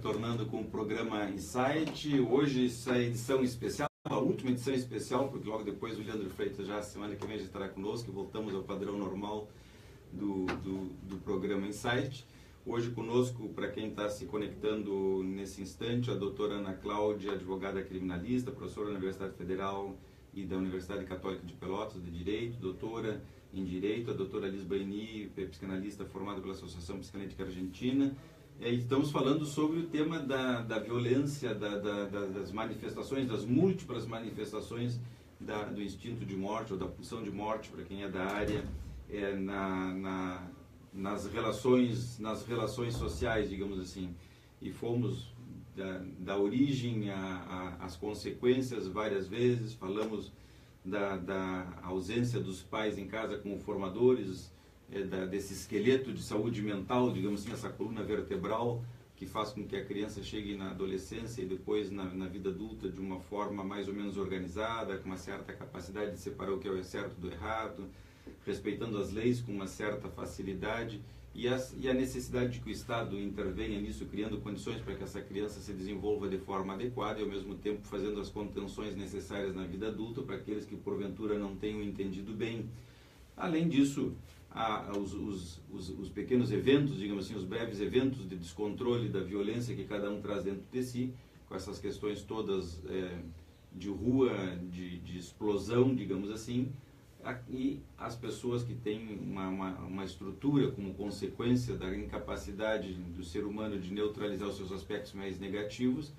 retornando com o programa Insight. Hoje essa edição especial, a última edição especial, porque logo depois o Leandro Freitas já semana que vem já estará conosco e voltamos ao padrão normal do programa Insight. Hoje conosco, para quem está se conectando nesse instante, a doutora Ana Cláudia, advogada criminalista, professora da Universidade Federal e da Universidade Católica de Pelotas, de Direito, doutora em Direito, a doutora Liz Baini, psicanalista formada pela Associação Psicanalítica Argentina. Estamos falando sobre o tema da violência, das manifestações, das múltiplas manifestações do instinto de morte ou da pulsão de morte, para quem é da área, nas relações sociais, digamos assim. E fomos da origem às consequências várias vezes, falamos da ausência dos pais em casa como formadores, desse esqueleto de saúde mental, digamos assim, essa coluna vertebral que faz com que a criança chegue na adolescência e depois na vida adulta de uma forma mais ou menos organizada, com uma certa capacidade de separar o que é o certo do errado, respeitando as leis com uma certa facilidade, e a necessidade de que o Estado intervenha nisso, criando condições para que essa criança se desenvolva de forma adequada e, ao mesmo tempo, fazendo as contenções necessárias na vida adulta para aqueles que, porventura, não tenham entendido bem. Além disso, os pequenos eventos, digamos assim, os breves eventos de descontrole da violência que cada um traz dentro de si, com essas questões todas de rua, de explosão, digamos assim, e as pessoas que têm uma estrutura como consequência da incapacidade do ser humano de neutralizar os seus aspectos mais negativos.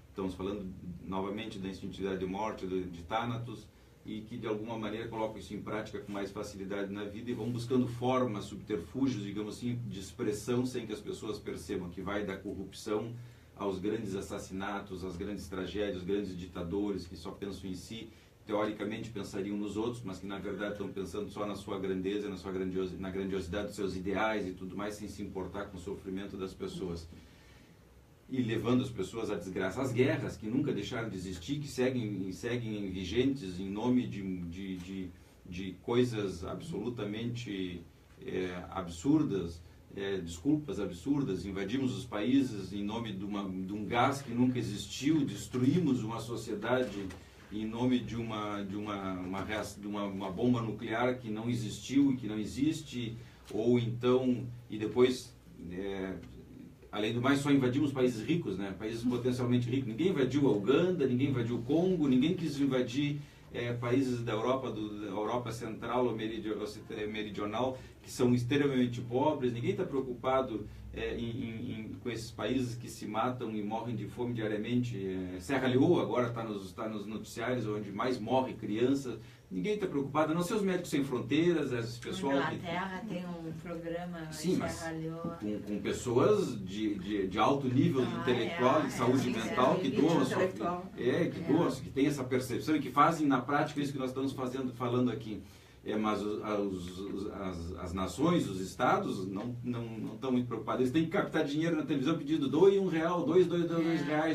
Estamos falando novamente da instintividade de morte, de Thanatos, e que de alguma maneira colocam isso em prática com mais facilidade na vida e vão buscando formas, subterfúgios, digamos assim, de expressão sem que as pessoas percebam, que vai da corrupção aos grandes assassinatos, às grandes tragédias, os grandes ditadores que só pensam em si, teoricamente pensariam nos outros, mas que na verdade estão pensando só na sua grandeza, na grandiosidade dos seus ideais e tudo mais, sem se importar com o sofrimento das pessoas. E levando as pessoas à desgraça. As guerras, que nunca deixaram de existir, que seguem vigentes em nome de coisas absolutamente absurdas, desculpas absurdas. Invadimos os países em nome de um gás que nunca existiu, destruímos uma sociedade em nome de uma bomba nuclear que não existiu e que não existe, ou então, e depois, além do mais, só invadimos países ricos, né? Países potencialmente ricos. Ninguém invadiu a Uganda, ninguém invadiu o Congo, ninguém quis invadir países da Europa Central ou Meridional, que são extremamente pobres. Ninguém está preocupado com esses países que se matam e morrem de fome diariamente. Serra Leoa agora está nos noticiários, onde mais morre crianças. Ninguém está preocupado, a não ser os Médicos Sem Fronteiras, esse pessoal... Na Inglaterra tem um programa em Serra Leoa. Com pessoas de alto nível intelectual e saúde mental que doam, que tem essa percepção e que fazem na prática isso que nós estamos falando aqui. Mas as nações, os estados, não estão muito preocupados. Eles têm que captar dinheiro na televisão pedindo doe R$1, doe R$2,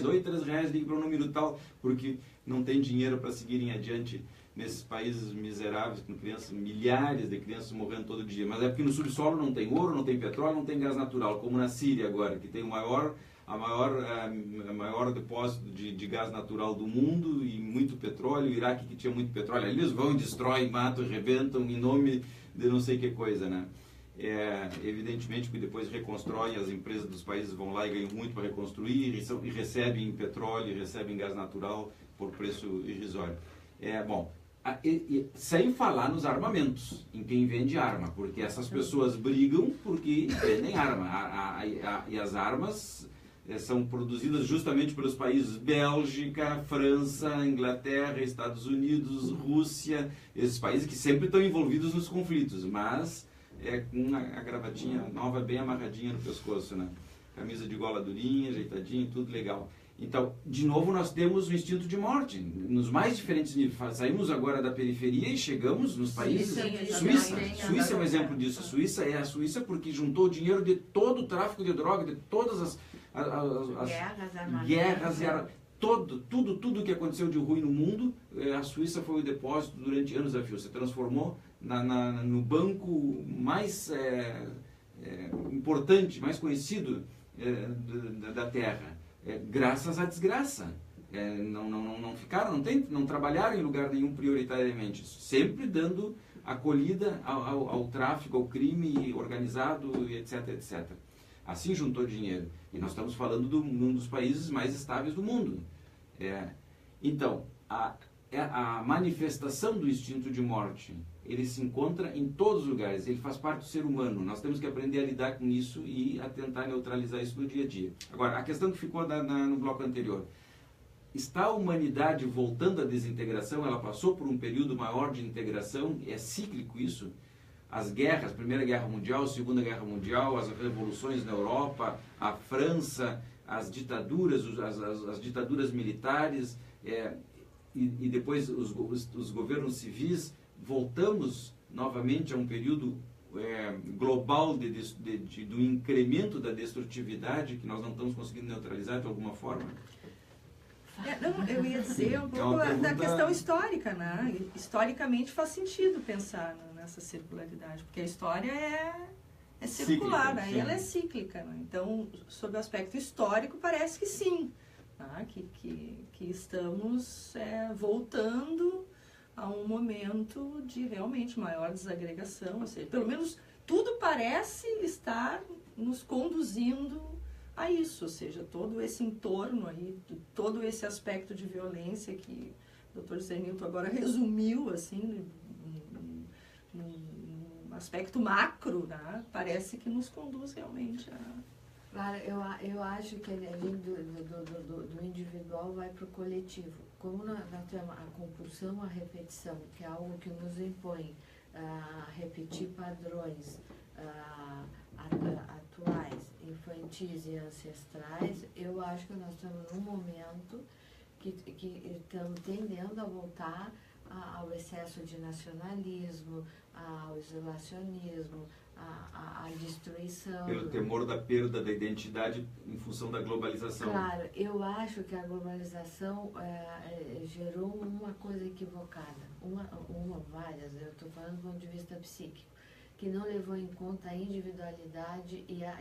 doe R$3, ligue para um número tal, porque não tem dinheiro para seguirem adiante nesses países miseráveis, com crianças, milhares de crianças morrendo todo dia. Mas é porque no subsolo não tem ouro, não tem petróleo, não tem gás natural, como na Síria agora, que tem o maior depósito de gás natural do mundo e muito petróleo. O Iraque, que tinha muito petróleo, eles vão, destroem, matam, rebentam em nome de não sei que coisa, né? Evidentemente que depois reconstroem, as empresas dos países vão lá e ganham muito para reconstruir e recebem petróleo, e recebem gás natural por preço irrisório. Sem falar nos armamentos, em quem vende arma, porque essas pessoas brigam porque vendem arma, e as armas são produzidas justamente pelos países Bélgica, França, Inglaterra, Estados Unidos, Rússia, esses países que sempre estão envolvidos nos conflitos, mas com a gravatinha nova bem amarradinha no pescoço, né? Camisa de gola durinha, ajeitadinha, tudo legal. Então, de novo, nós temos o instinto de morte, nos mais diferentes níveis. Saímos agora da periferia e chegamos nos países... Suíça é um exemplo disso. Suíça é a Suíça porque juntou o dinheiro de todo o tráfico de droga, de todas as guerras, tudo que aconteceu de ruim no mundo. A Suíça foi o depósito durante anos a fio. Se transformou no banco mais importante, mais conhecido da Terra. graças à desgraça. Não ficaram, não trabalharam em lugar nenhum prioritariamente, sempre dando acolhida ao tráfico, ao crime organizado, etc, etc. Assim juntou dinheiro. E nós estamos falando de um dos países mais estáveis do mundo. Então, a manifestação do instinto de morte, ele se encontra em todos os lugares, ele faz parte do ser humano. Nós temos que aprender a lidar com isso e a tentar neutralizar isso no dia a dia. Agora, a questão que ficou no bloco anterior. Está a humanidade voltando à desintegração? Ela passou por um período maior de integração? É cíclico isso? As guerras, Primeira Guerra Mundial, Segunda Guerra Mundial, as revoluções na Europa, a França, as ditaduras, as ditaduras militares, e depois os governos civis, voltamos novamente a um período global do incremento da destrutividade que nós não estamos conseguindo neutralizar de alguma forma? Não, eu ia dizer um pouco da questão histórica, né? Historicamente faz sentido pensar nessa circularidade, porque a história é circular, né? Ela é cíclica, né? Então, sob o aspecto histórico, parece que sim, né? que estamos voltando a um momento de realmente maior desagregação, ou seja, pelo menos tudo parece estar nos conduzindo a isso, ou seja, todo esse entorno aí, todo esse aspecto de violência que o Dr. José Nilton agora resumiu, assim, num aspecto macro, né? Parece que nos conduz realmente a... Claro, eu acho que a do individual vai para o coletivo. Como nós temos a compulsão à repetição, que é algo que nos impõe a repetir padrões atuais, infantis e ancestrais, eu acho que nós estamos num momento que estamos tendendo a voltar ao excesso de nacionalismo, ao isolacionismo, à destruição. Pelo temor da perda da identidade em função da globalização. Claro, eu acho que a globalização gerou uma coisa equivocada, várias, eu estou falando do ponto de vista psíquico, que não levou em conta a individualidade e a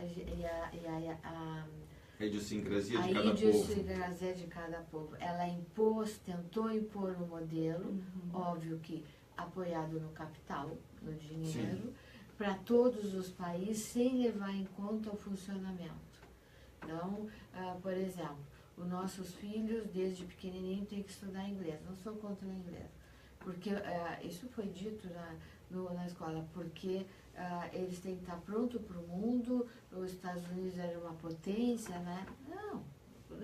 idiosincrasia de cada povo. A idiosincrasia de cada povo. Ela tentou impor um modelo, óbvio que apoiado no capital, no dinheiro, para todos os países, sem levar em conta o funcionamento. Então, por exemplo, os nossos filhos, desde pequenininho, têm que estudar inglês. Não sou contra o inglês, porque isso foi dito na escola, porque eles têm que estar prontos para o mundo, os Estados Unidos era uma potência, né? Não.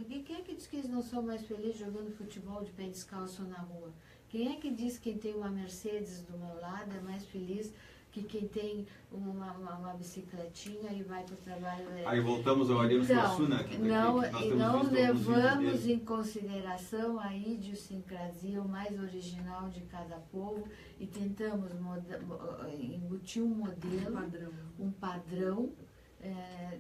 Quem é que diz que eles não são mais felizes jogando futebol de pé descalço na rua? Quem é que diz que quem tem uma Mercedes do meu lado é mais feliz que quem tem uma bicicletinha e vai para o trabalho? Aí voltamos ao Ariano Suassuna, que não levamos em consideração a idiosincrasia, o mais original de cada povo, e tentamos embutir um modelo, um padrão,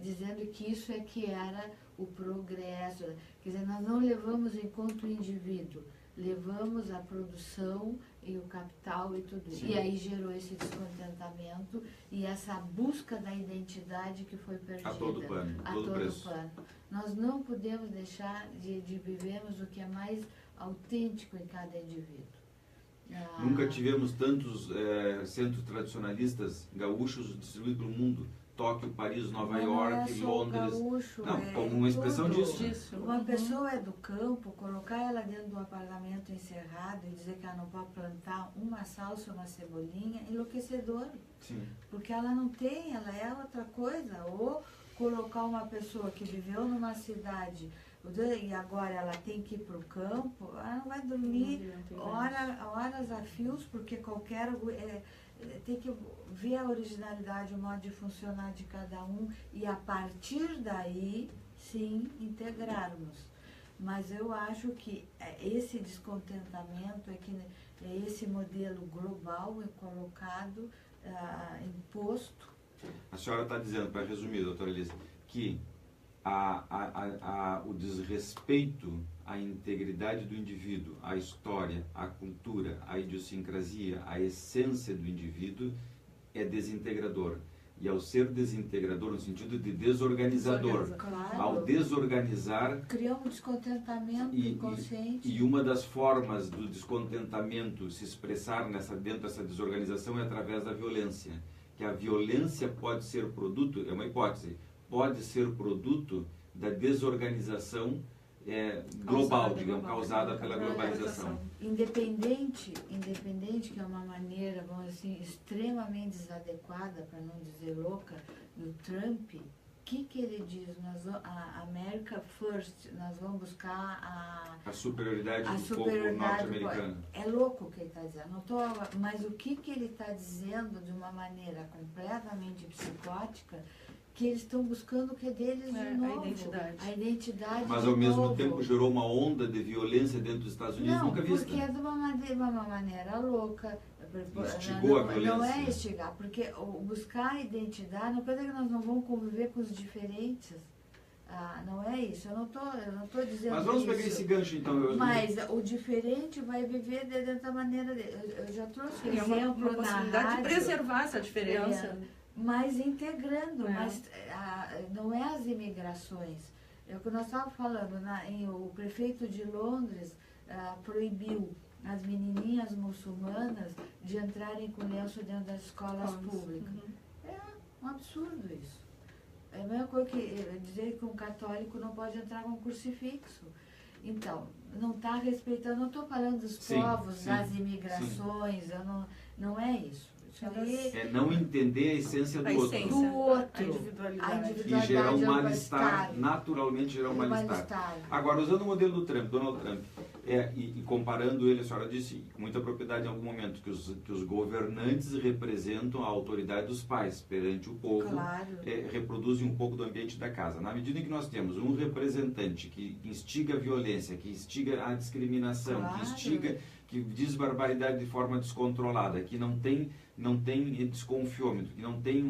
dizendo que isso é que era o progresso. Quer dizer, nós não levamos em conta o indivíduo, levamos a produção e o capital e tudo isso. E aí gerou esse descontentamento e essa busca da identidade que foi perdida. A todo pano, a todo pano. Nós não podemos deixar de vivermos o que é mais autêntico em cada indivíduo. Nunca tivemos tantos centros tradicionalistas gaúchos distribuídos pelo mundo. Tóquio, Paris, Nova York, Londres. Gaúcho, como uma expressão disso. Uma pessoa do campo, colocar ela dentro de um apartamento encerrado e dizer que ela não pode plantar uma salsa ou uma cebolinha, enlouquecedor. Sim. Porque ela não tem, ela é outra coisa. Ou colocar uma pessoa que viveu numa cidade e agora ela tem que ir para o campo, ela não vai dormir horas a fios, porque tem que ver a originalidade, o modo de funcionar de cada um e a partir daí, sim, integrarmos. Mas eu acho que esse descontentamento, esse modelo global colocado, imposto. A senhora está dizendo, para resumir, doutora Elisa, que o desrespeito à integridade do indivíduo, à história, à cultura, à idiosincrasia, à essência do indivíduo é desintegrador. e ao ser desintegrador, no sentido de desorganizador, Claro. ao desorganizar, Cria um descontentamento inconsciente. E uma das formas do descontentamento se expressar dentro dessa desorganização é através da violência. Que a violência pode ser produto, é uma hipótese, pode ser produto da desorganização global, digamos, causada pela globalização. Independente, que é uma maneira, vamos assim, extremamente desadequada, para não dizer louca, do Trump, o que ele diz? A America First, nós vamos buscar a superioridade do povo superioridade norte-americano. É louco o que ele está dizendo. Mas o que ele está dizendo de uma maneira completamente psicótica, que eles estão buscando o que é deles de novo. A identidade. Mas ao mesmo tempo gerou uma onda de violência dentro dos Estados Unidos nunca vista. Porque é de uma maneira louca. Instigou a violência. Não é instigar, porque buscar a identidade não quer dizer que nós não vamos conviver com os diferentes. Não é isso, eu não tô dizendo. Mas vamos pegar esse gancho então. Mas o diferente vai viver dentro da maneira dele. Eu já trouxe exemplo uma possibilidade de preservar essa diferença. Mas integrando, mas não é as imigrações. É o que nós estávamos falando, o prefeito de Londres proibiu as menininhas muçulmanas de entrarem com lenço dentro das escolas públicas. É um absurdo isso. É a mesma coisa que dizer que um católico não pode entrar com um crucifixo. Então, não está respeitando, não estou falando dos povos, das imigrações, não é isso. É não entender a essência do outro. A individualidade. E gerar um mal-estar, naturalmente gerar um mal-estar. Agora, usando o modelo do Trump, Donald Trump, e comparando ele, a senhora disse com muita propriedade em algum momento, que os governantes representam a autoridade dos pais perante o povo, reproduzem um pouco do ambiente da casa. Na medida em que nós temos um representante que instiga a violência, que instiga a discriminação, que diz barbaridade de forma descontrolada, que não tem desconfiômetro, que não tem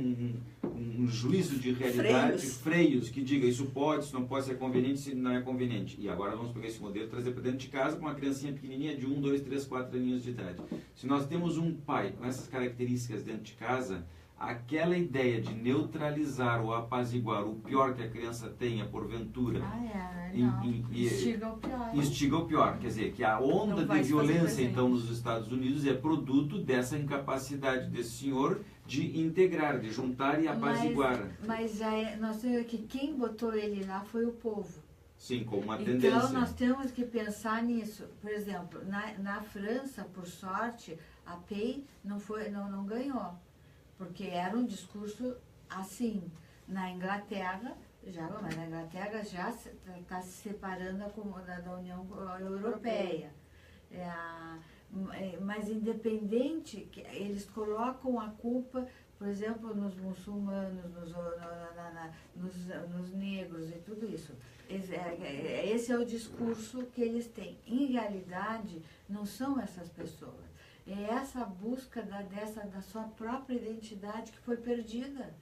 um juízo de realidade, freios, que diga isso pode, isso não pode ser conveniente, isso não é conveniente. E agora vamos pegar esse modelo e trazer para dentro de casa com uma criancinha pequenininha de 1, 2, 3, 4 aninhos de idade. Se nós temos um pai com essas características dentro de casa, aquela ideia de neutralizar ou apaziguar o pior que a criança tenha, porventura, instiga o pior. Quer dizer, que a onda de violência, então, nos Estados Unidos é produto dessa incapacidade desse senhor de integrar, de juntar e apaziguar. Mas nós temos que quem botou ele lá foi o povo. Sim, como uma tendência. Então, nós temos que pensar nisso. Por exemplo, na França, por sorte, a PEI não ganhou. Porque era um discurso assim. Na Inglaterra já está se separando da União Europeia. Mas independente, eles colocam a culpa, por exemplo, nos muçulmanos, nos negros e tudo isso. Esse é o discurso que eles têm. Em realidade, não são essas pessoas. É essa busca da sua própria identidade que foi perdida.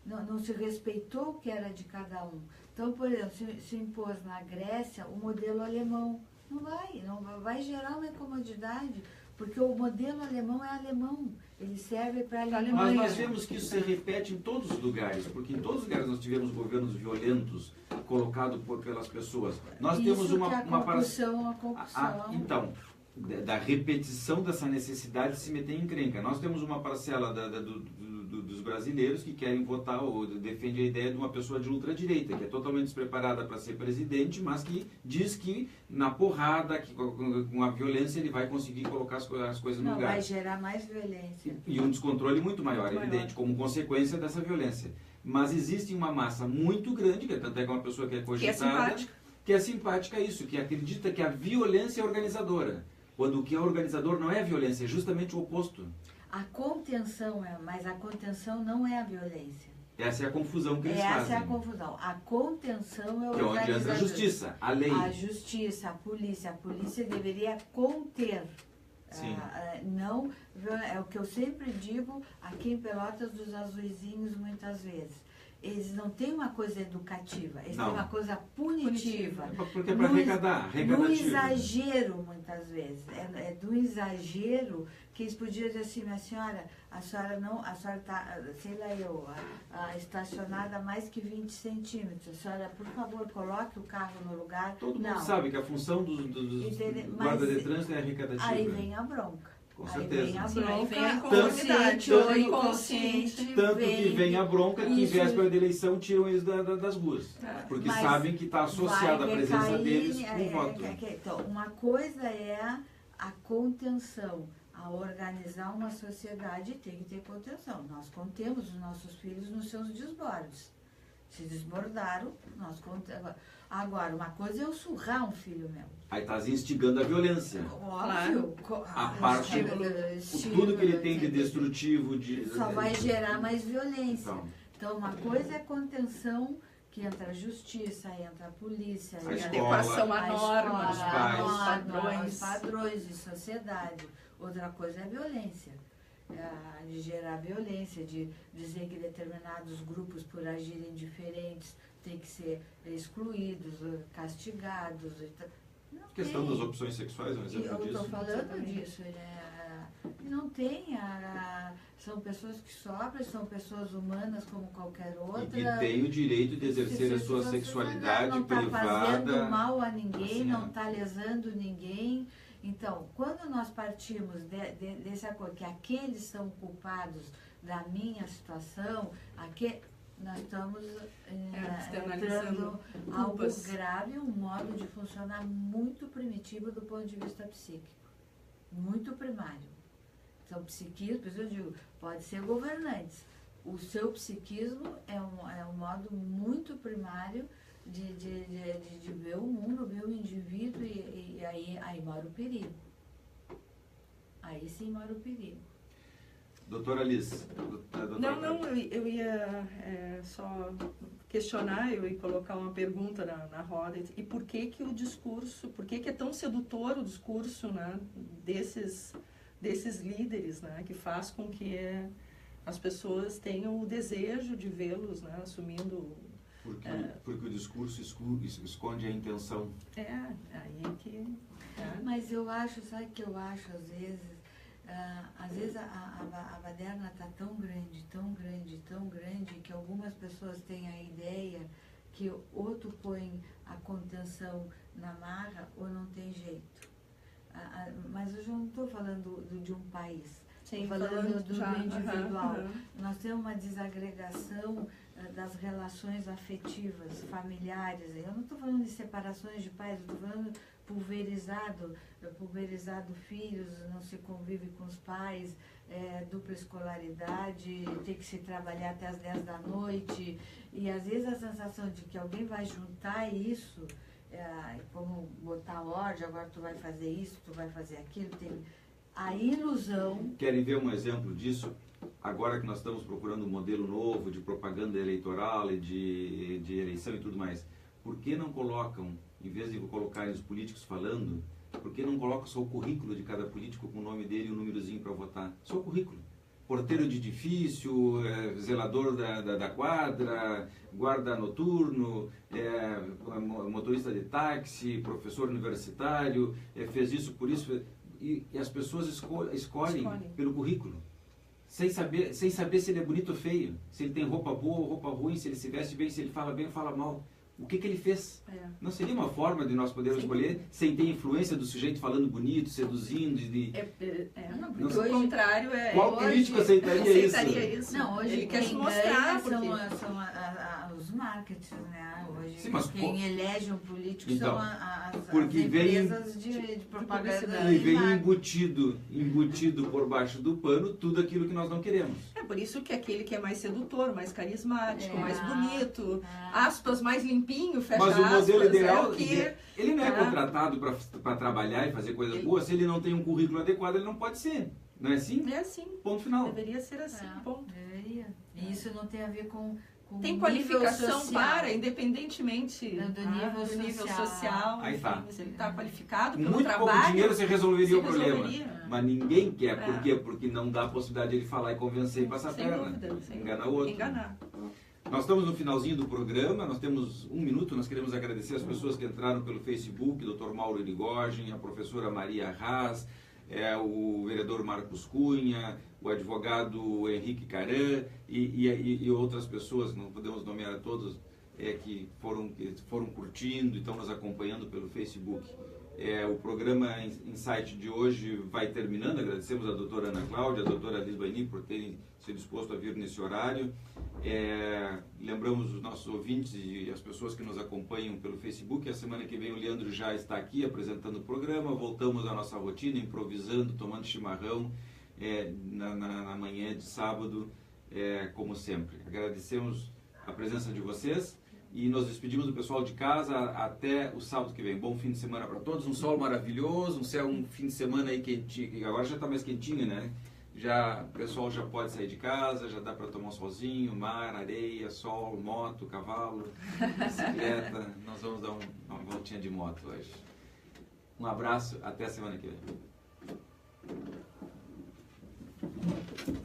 Não se respeitou o que era de cada um. Então, por exemplo, se impôs na Grécia o modelo alemão. Não vai gerar uma incomodidade, porque o modelo alemão é alemão. Ele serve para a Alemanha. Mas nós vemos que isso se repete em todos os lugares, porque em todos os lugares nós tivemos governos violentos colocados pelas pessoas. Nós temos uma compulsão. Então, da repetição dessa necessidade de se meter em encrenca. Nós temos uma parcela dos brasileiros que querem votar ou defende a ideia de uma pessoa de ultradireita, que é totalmente despreparada para ser presidente, mas que diz que na porrada, que com a violência ele vai conseguir colocar as coisas no lugar. Vai gerar mais violência. E um descontrole muito maior, evidente, como consequência dessa violência. Mas existe uma massa muito grande, que tanto é que uma pessoa que é cogitada, que é simpática a isso, que acredita que a violência é organizadora. Quando o que é organizador não é a violência, é justamente o oposto. A contenção mas a contenção não é a violência. Essa é a confusão que eles fazem. Essa é a confusão. A contenção é o que é onde entra a justiça, a lei. A justiça, a polícia. A polícia deveria conter. Sim. Não, é o que eu sempre digo aqui em Pelotas dos Azuizinhos muitas vezes. eles não têm uma coisa educativa, eles Não. têm uma coisa punitiva. Porque é para arrecadar, No arrecadativo. exagero, muitas vezes. É do exagero que eles podiam dizer assim, minha senhora, a senhora está, sei lá eu, estacionada a mais que 20 centímetros. A senhora, por favor, coloque o carro no lugar. Todo não. mundo sabe que a função dos guardas de trânsito é arrecadativa. Aí vem a bronca. Com Aí certeza. vem a Sim, aí bronca, vem a consciente conformidade. ou Tanto- inconsciente. Tanto que vem a bronca que em Isso. véspera da eleição tiram eles das ruas. Porque Mas sabem que está associada a vai presença recair, deles com o voto. Então, uma coisa é a contenção. A organizar uma sociedade tem que ter contenção. Nós contemos os nossos filhos nos seus desbordes. Se desbordaram, nós contemos. Agora, uma coisa é eu surrar um filho meu. Aí está instigando a violência. Óbvio. A parte, tudo que ele tem de destrutivo, só vai gerar mais violência. Então, Uma coisa é contenção, que entra a justiça, entra a polícia, A entra adequação a normas, os pais. os padrões de sociedade. Outra coisa é a violência. De gerar violência, de dizer que determinados grupos, por agirem diferentes, têm que ser excluídos, castigados. Não a questão tem. das opções sexuais é um exemplo Eu estou disso. falando disso. Não tem. São pessoas que sofrem, são pessoas humanas como qualquer outra. E que tem o direito de exercer a sua sexualidade não privada. Não está fazendo mal a ninguém, assim, não está lesando ninguém. Então, quando nós partimos desse acordo, que aqueles são culpados da minha situação, nós estamos entrando algo grave, um modo de funcionar muito primitivo do ponto de vista psíquico, muito primário. Então, psiquismo, por isso eu digo, pode ser governantes. O seu psiquismo é um modo muito primário de ver o mundo, ver o indivíduo, e aí mora o perigo. Aí sim mora o perigo. Doutora Liz. Eu ia só questionar, eu ia colocar uma pergunta na roda. E por que o discurso, por que é tão sedutor o discurso, né, desses líderes, né, que faz com que as pessoas tenham o desejo de vê-los, né, assumindo... Porque o discurso esconde a intenção. Aí é que... Mas eu acho, sabe o que eu acho às vezes? Às vezes a baderna está tão grande, que algumas pessoas têm a ideia que ou tu põe a contenção na marra ou não tem jeito. Mas eu já não estou falando de um país, estou falando do individual. Nós temos uma desagregação das relações afetivas, familiares. Eu não estou falando de separações de pais, eu estou falando pulverizado filhos, não se convive com os pais, dupla escolaridade, tem que se trabalhar até as 10 da noite. E às vezes a sensação de que alguém vai juntar isso, como botar ordem, agora tu vai fazer isso, tu vai fazer aquilo, tem a ilusão. Querem ver um exemplo disso? Agora que nós estamos procurando um modelo novo de propaganda eleitoral e de eleição e tudo mais, por que não colocam, em vez de colocarem os políticos falando, por que não colocam só o currículo de cada político com o nome dele e um númerozinho para votar? Só o currículo. Porteiro de edifício, zelador da quadra, guarda noturno, motorista de táxi, professor universitário, fez isso por isso. E as pessoas escolhem pelo currículo. Sem saber se ele é bonito ou feio, se ele tem roupa boa ou roupa ruim, se ele se veste bem, se ele fala bem ou fala mal. O que ele fez? Não seria uma forma de nós podermos escolher sem ter influência do sujeito falando bonito, seduzindo? Não, o contrário é... Qual político aceitaria isso? Não, hoje ele quer se mostrar. São os marketings, né? Hoje sim, mas quem elege um político então, são as empresas de propaganda. E vem embutido por baixo do pano tudo aquilo que nós não queremos. É por isso que aquele que é mais sedutor, mais carismático, mais bonito, aspas, mais limpinho, fecha aspas. Mas o modelo ideal, que... ele não é contratado para trabalhar e fazer coisas boas. Se ele não tem um currículo adequado, ele não pode ser. Não é assim? É assim. Ponto final. Deveria ser assim, ponto. Deveria. E isso não tem a ver com tem qualificação para, independentemente do nível social. Aí tá. Se ele está qualificado pelo muito trabalho... pouco dinheiro você resolveria o problema. Mas ninguém quer. Por quê? Porque não dá a possibilidade de ele falar e convencer e passar a perna. Dúvida, Engana o outro. Enganar. Nós estamos no finalzinho do programa, nós temos 1 minuto, nós queremos agradecer as pessoas que entraram pelo Facebook, Dr. Mauro Irigoyen, a professora Maria Haas, o vereador Marcos Cunha, o advogado Henrique Caran e outras pessoas, não podemos nomear a todos, que foram curtindo e estão nos acompanhando pelo Facebook. O programa Insight de hoje vai terminando. Agradecemos a doutora Ana Cláudia, a doutora Liz Baini por terem se disposto a vir nesse horário. Lembramos os nossos ouvintes e as pessoas que nos acompanham pelo Facebook. A semana que vem o Leandro já está aqui apresentando o programa. Voltamos à nossa rotina, improvisando, tomando chimarrão na manhã de sábado, como sempre. Agradecemos a presença de vocês. E nos despedimos do pessoal de casa até o sábado que vem. Bom fim de semana para todos, um sol maravilhoso, um fim de semana aí quentinho, agora já está mais quentinho, né? O pessoal já pode sair de casa, já dá para tomar um solzinho, mar, areia, sol, moto, cavalo, bicicleta. Nós vamos dar uma voltinha de moto hoje. Um abraço, até a semana que vem.